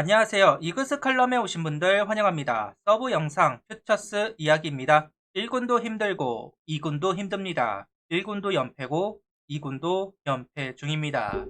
안녕하세요. 이그스 칼럼에 오신 분들 환영합니다. 서브 영상 퓨처스 이야기입니다. 1군도 힘들고 2군도 힘듭니다. 1군도 연패고 2군도 연패 중입니다.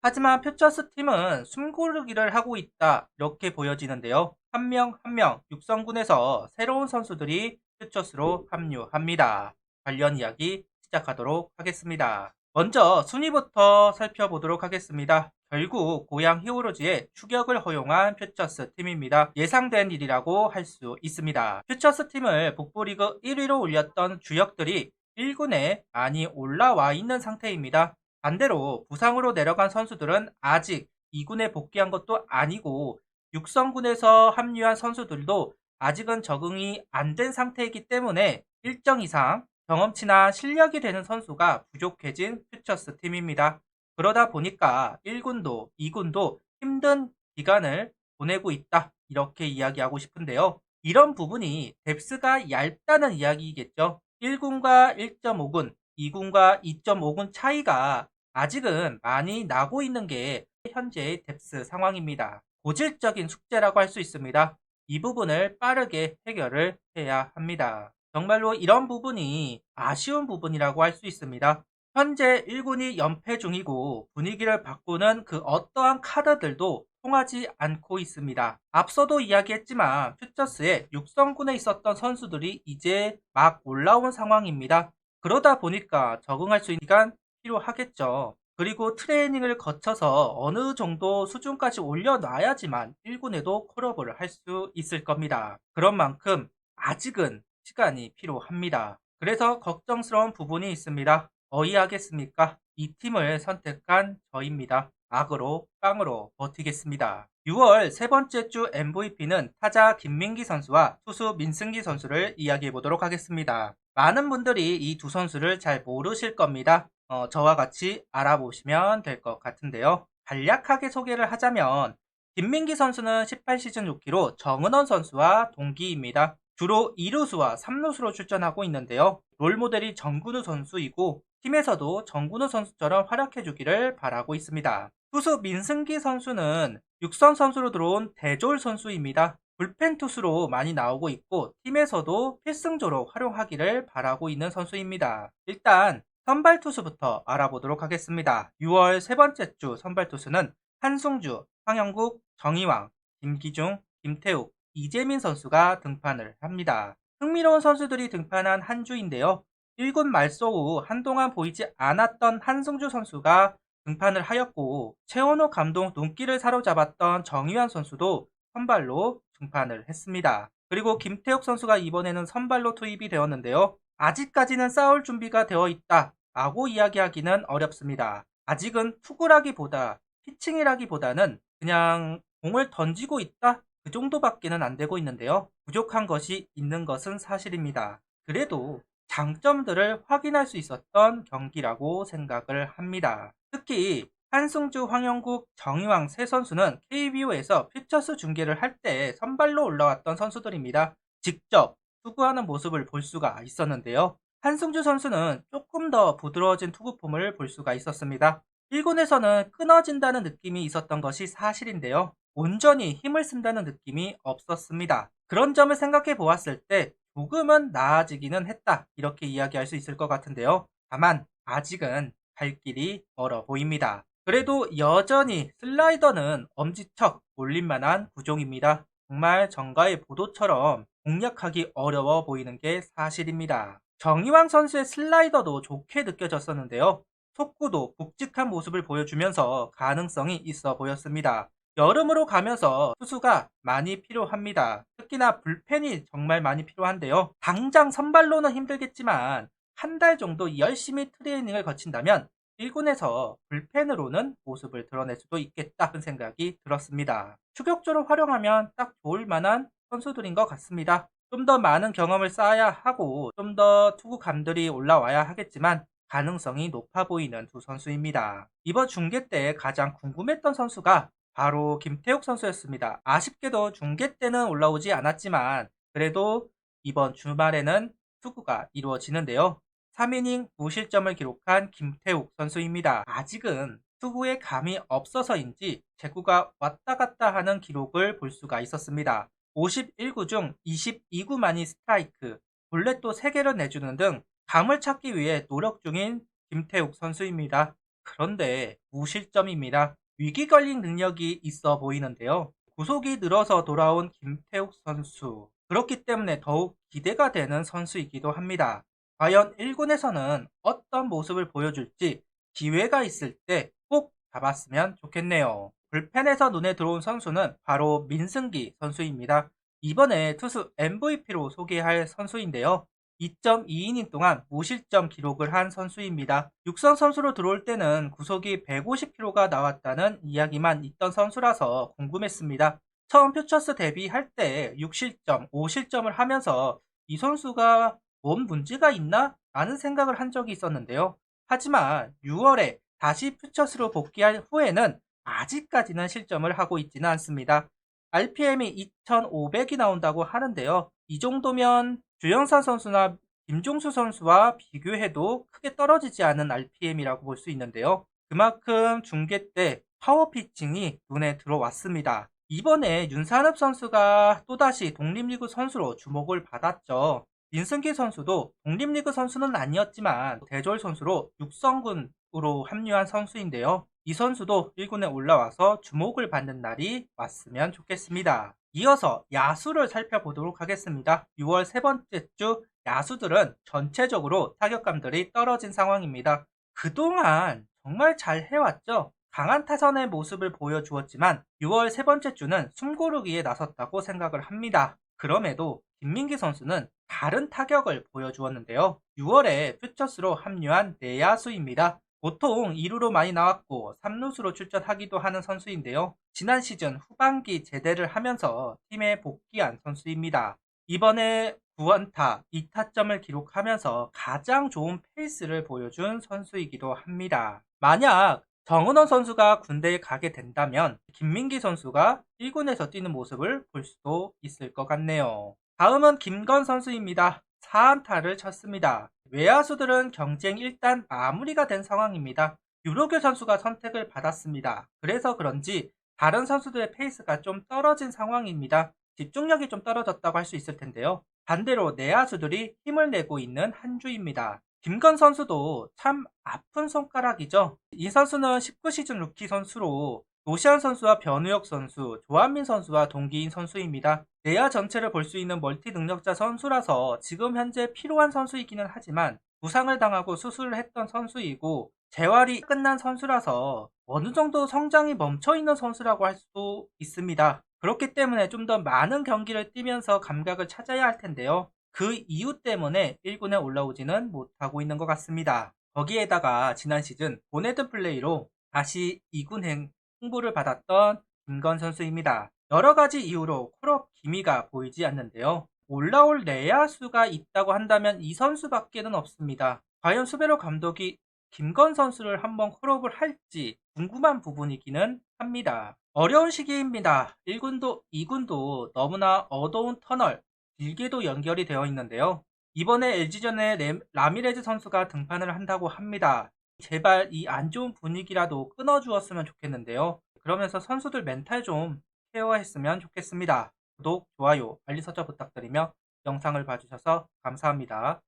하지만 퓨처스 팀은 숨고르기를 하고 있다 이렇게 보여지는데요. 한 명 한 명 육성군에서 새로운 선수들이 퓨처스로 합류합니다. 관련 이야기 시작하도록 하겠습니다. 먼저 순위부터 살펴보도록 하겠습니다. 결국 고양 히어로즈의 추격을 허용한 퓨처스 팀입니다. 예상된 일이라고 할 수 있습니다. 퓨처스 팀을 북부리그 1위로 올렸던 주역들이 1군에 많이 올라와 있는 상태입니다. 반대로 부상으로 내려간 선수들은 아직 2군에 복귀한 것도 아니고 육성군에서 합류한 선수들도 아직은 적응이 안 된 상태이기 때문에 일정 이상 경험치나 실력이 되는 선수가 부족해진 퓨처스 팀입니다. 그러다 보니까 1군도 2군도 힘든 기간을 보내고 있다 이렇게 이야기하고 싶은데요. 이런 부분이 뎁스가 얇다는 이야기겠죠. 1군과 1.5군, 2군과 2.5군 차이가 아직은 많이 나고 있는 게 현재의 뎁스 상황입니다. 고질적인 숙제라고 할 수 있습니다. 이 부분을 빠르게 해결을 해야 합니다. 정말로 이런 부분이 아쉬운 부분이라고 할 수 있습니다. 현재 1군이 연패 중이고 분위기를 바꾸는 그 어떠한 카드들도 통하지 않고 있습니다. 앞서도 이야기했지만 퓨처스의 육성군에 있었던 선수들이 이제 막 올라온 상황입니다. 그러다 보니까 적응할 수 있는 시간 필요하겠죠. 그리고 트레이닝을 거쳐서 어느 정도 수준까지 올려놔야지만 1군에도 콜업을 할 수 있을 겁니다. 그런 만큼 아직은 시간이 필요합니다. 그래서 걱정스러운 부분이 있습니다. 어이하겠습니까? 이 팀을 선택한 저입니다. 악으로 빵으로 버티겠습니다. 6월 세 번째 주 MVP는 타자 김민기 선수와 투수 민승기 선수를 이야기해 보도록 하겠습니다. 많은 분들이 이 두 선수를 잘 모르실 겁니다. 저와 같이 알아보시면 될 것 같은데요. 간략하게 소개를 하자면 김민기 선수는 18시즌 루키로 정은원 선수와 동기입니다. 주로 2루수와 3루수로 출전하고 있는데요. 롤모델이 정근우 선수이고 팀에서도 정근우 선수처럼 활약해주기를 바라고 있습니다. 투수 민승기 선수는 육선 선수로 들어온 대졸 선수입니다. 불펜 투수로 많이 나오고 있고 팀에서도 필승조로 활용하기를 바라고 있는 선수입니다. 일단 선발 투수부터 알아보도록 하겠습니다. 6월 세 번째 주 선발 투수는 한승주, 황영국, 정희왕, 김기중, 김태욱, 이재민 선수가 등판을 합니다. 흥미로운 선수들이 등판한 한 주인데요. 1군 말소 후 한동안 보이지 않았던 한승주 선수가 등판을 하였고 최원호 감독 눈길을 사로잡았던 정희환 선수도 선발로 등판을 했습니다. 그리고 김태욱 선수가 이번에는 선발로 투입이 되었는데요. 아직까지는 싸울 준비가 되어 있다 라고 이야기하기는 어렵습니다. 아직은 투구라기보다 피칭이라기보다는 그냥 공을 던지고 있다 그 정도밖에는 안 되고 있는데요. 부족한 것이 있는 것은 사실입니다. 그래도 장점들을 확인할 수 있었던 경기라고 생각을 합니다. 특히 한승주, 황영국, 정희왕 세 선수는 KBO에서 퓨처스 중계를 할 때 선발로 올라왔던 선수들입니다. 직접 투구하는 모습을 볼 수가 있었는데요. 한승주 선수는 조금 더 부드러워진 투구폼을 볼 수가 있었습니다. 1군에서는 끊어진다는 느낌이 있었던 것이 사실인데요. 온전히 힘을 쓴다는 느낌이 없었습니다. 그런 점을 생각해 보았을 때 조금은 나아지기는 했다 이렇게 이야기할 수 있을 것 같은데요. 다만 아직은 갈 길이 멀어 보입니다. 그래도 여전히 슬라이더는 엄지척 올림만한 구종입니다. 정말 정가의 보도처럼 공략하기 어려워 보이는 게 사실입니다. 정희왕 선수의 슬라이더도 좋게 느껴졌었는데요. 속구도 묵직한 모습을 보여주면서 가능성이 있어 보였습니다. 여름으로 가면서 투수가 많이 필요합니다. 특히나 불펜이 정말 많이 필요한데요. 당장 선발로는 힘들겠지만 한 달 정도 열심히 트레이닝을 거친다면 1군에서 불펜으로는 모습을 드러낼 수도 있겠다는 생각이 들었습니다. 추격조로 활용하면 딱 좋을 만한 선수들인 것 같습니다. 좀 더 많은 경험을 쌓아야 하고 좀 더 투구감들이 올라와야 하겠지만 가능성이 높아 보이는 두 선수입니다. 이번 중계 때 가장 궁금했던 선수가 바로 김태욱 선수였습니다. 아쉽게도 중계 때는 올라오지 않았지만 그래도 이번 주말에는 투구가 이루어지는데요. 3이닝 무실점을 기록한 김태욱 선수입니다. 아직은 투구에 감이 없어서인지 제구가 왔다 갔다 하는 기록을 볼 수가 있었습니다. 51구 중 22구만이 스트라이크, 볼넷도 3개를 내주는 등 감을 찾기 위해 노력 중인 김태욱 선수입니다. 그런데 무실점입니다. 위기 걸린 능력이 있어 보이는데요. 구속이 늘어서 돌아온 김태욱 선수. 그렇기 때문에 더욱 기대가 되는 선수이기도 합니다. 과연 1군에서는 어떤 모습을 보여줄지 기회가 있을 때 꼭 잡았으면 좋겠네요. 불펜에서 눈에 들어온 선수는 바로 민승기 선수입니다. 이번에 투수 MVP로 소개할 선수인데요. 2.2이닝 동안 무실점 기록을 한 선수입니다. 육선 선수로 들어올 때는 구속이 150km가 나왔다는 이야기만 있던 선수라서 궁금했습니다. 처음 퓨처스 데뷔할 때 6실점, 5실점을 하면서 이 선수가 뭔 문제가 있나? 라는 생각을 한 적이 있었는데요. 하지만 6월에 다시 퓨처스로 복귀한 후에는 아직까지는 실점을 하고 있지는 않습니다. RPM이 2500이 나온다고 하는데요. 이 정도면 주영산 선수나 김종수 선수와 비교해도 크게 떨어지지 않은 RPM이라고 볼 수 있는데요. 그만큼 중계 때 파워 피칭이 눈에 들어왔습니다. 이번에 윤산엽 선수가 또다시 독립리그 선수로 주목을 받았죠. 민승기 선수도 독립리그 선수는 아니었지만 대졸 선수로 육성군으로 합류한 선수인데요. 이 선수도 1군에 올라와서 주목을 받는 날이 왔으면 좋겠습니다. 이어서 야수를 살펴보도록 하겠습니다. 6월 세 번째 주 야수들은 전체적으로 타격감들이 떨어진 상황입니다. 그동안 정말 잘 해왔죠. 강한 타선의 모습을 보여주었지만 6월 세 번째 주는 숨고르기에 나섰다고 생각을 합니다. 그럼에도 김민기 선수는 다른 타격을 보여주었는데요. 6월에 퓨처스로 합류한 내야수입니다. 보통 2루로 많이 나왔고 3루수로 출전하기도 하는 선수인데요. 지난 시즌 후반기 제대를 하면서 팀에 복귀한 선수입니다. 이번에 9안타 2타점을 기록하면서 가장 좋은 페이스를 보여준 선수이기도 합니다. 만약 정은원 선수가 군대에 가게 된다면 김민기 선수가 1군에서 뛰는 모습을 볼 수도 있을 것 같네요. 다음은 김건 선수입니다. 4안타를 쳤습니다. 외야수들은 경쟁 일단 마무리가 된 상황입니다. 유로교 선수가 선택을 받았습니다. 그래서 그런지 다른 선수들의 페이스가 좀 떨어진 상황입니다. 집중력이 좀 떨어졌다고 할 수 있을 텐데요. 반대로 내야수들이 힘을 내고 있는 한 주입니다. 김건 선수도 참 아픈 손가락이죠. 이 선수는 19시즌 루키 선수로 노시안 선수와 변우혁 선수, 조한민 선수와 동기인 선수입니다. 내야 전체를 볼 수 있는 멀티 능력자 선수라서 지금 현재 필요한 선수이기는 하지만 부상을 당하고 수술을 했던 선수이고 재활이 끝난 선수라서 어느 정도 성장이 멈춰있는 선수라고 할 수도 있습니다. 그렇기 때문에 좀 더 많은 경기를 뛰면서 감각을 찾아야 할 텐데요. 그 이유 때문에 1군에 올라오지는 못하고 있는 것 같습니다. 거기에다가 지난 시즌 보네드 플레이로 다시 2군 홍보를 받았던 김건 선수입니다. 여러 가지 이유로 콜업 기미가 보이지 않는데요. 올라올 내야수가 있다고 한다면 이 선수밖에는 없습니다. 과연 수베로 감독이 김건 선수를 한번 콜업을 할지 궁금한 부분이기는 합니다. 어려운 시기입니다. 1군도 2군도 너무나 어두운 터널, 길게도 연결이 되어 있는데요. 이번에 LG전에 라미레즈 선수가 등판을 한다고 합니다. 제발 이 안 좋은 분위기라도 끊어주었으면 좋겠는데요. 그러면서 선수들 멘탈 좀 케어했으면 좋겠습니다. 구독, 좋아요, 알림 설정 부탁드리며 영상을 봐주셔서 감사합니다.